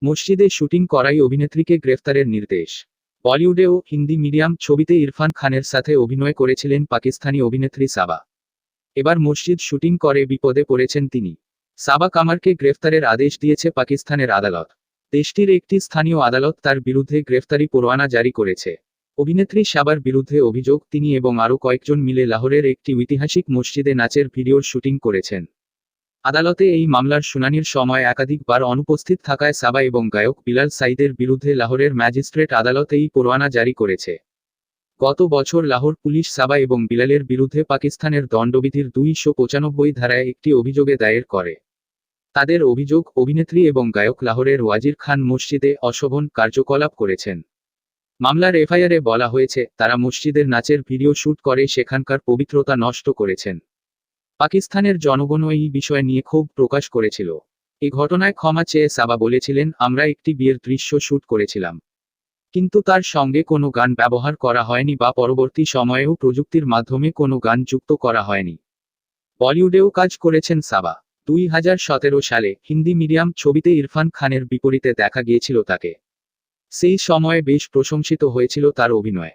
মসজিদে শুটিং করাই অভিনেত্রীকে গ্রেফতারের নির্দেশ। বলিউডে ও হিন্দি মিডিয়াম ছবিতে ইরফান খানের সাথে অভিনয় করেছিলেন পাকিস্তানি অভিনেত্রী সাবা। এবার মসজিদ শুটিং করে বিপদে পড়েছেন তিনি। সাবা কামারকে গ্রেফতারের আদেশ দিয়েছে পাকিস্তানের আদালত। দেশটির একটি স্থানীয় আদালত তার বিরুদ্ধে গ্রেফতারি পরোয়ানা জারি করেছে। অভিনেত্রী সাবার বিরুদ্ধে অভিযোগ তিনি এবং আরও কয়েকজন মিলে লাহোরের একটি ঐতিহাসিক মসজিদে নাচের ভিডিওর শুটিং করেছেন। আদালতে এই মামলার শুনানির সময় একাধিকবার অনুপস্থিত থাকায় সাবা এবং গায়ক বিলাল সাইদের বিরুদ্ধে লাহোরের ম্যাজিস্ট্রেট আদালত এই পরোয়ানা জারি করেছে। গত বছর লাহোর পুলিশ সাবা এবং বিলালের বিরুদ্ধে পাকিস্তানের দণ্ডবিধির 295 ধারায় একটি অভিযোগে দায়ের করে। তাদের অভিযোগ, অভিনেত্রী এবং গায়ক লাহোরের ওয়াজির খান মসজিদে অশোভন কার্যকলাপ করেছেন। মামলার এফআইআরে বলা হয়েছে, তারা মসজিদের নাচের ভিডিও শুট করে সেখানকার পবিত্রতা নষ্ট করেছেন। পাকিস্তানের জনগণও এই বিষয় নিয়ে ক্ষোভ প্রকাশ করেছিল। এ ঘটনায় ক্ষমা চেয়ে সাবা বলেছিলেন, আমরা একটি বিয়ের দৃশ্য শুট করেছিলাম, কিন্তু তার সঙ্গে কোনো গান ব্যবহার করা হয়নি বা পরবর্তী সময়েও প্রযুক্তির মাধ্যমে কোনো গান যুক্ত করা হয়নি। বলিউডেও কাজ করেছেন সাবা। 2017 সালে হিন্দি মিডিয়াম ছবিতে ইরফান খানের বিপরীতে দেখা গিয়েছিল তাকে। সেই সময়ে বেশ প্রশংসিত হয়েছিল তার অভিনয়।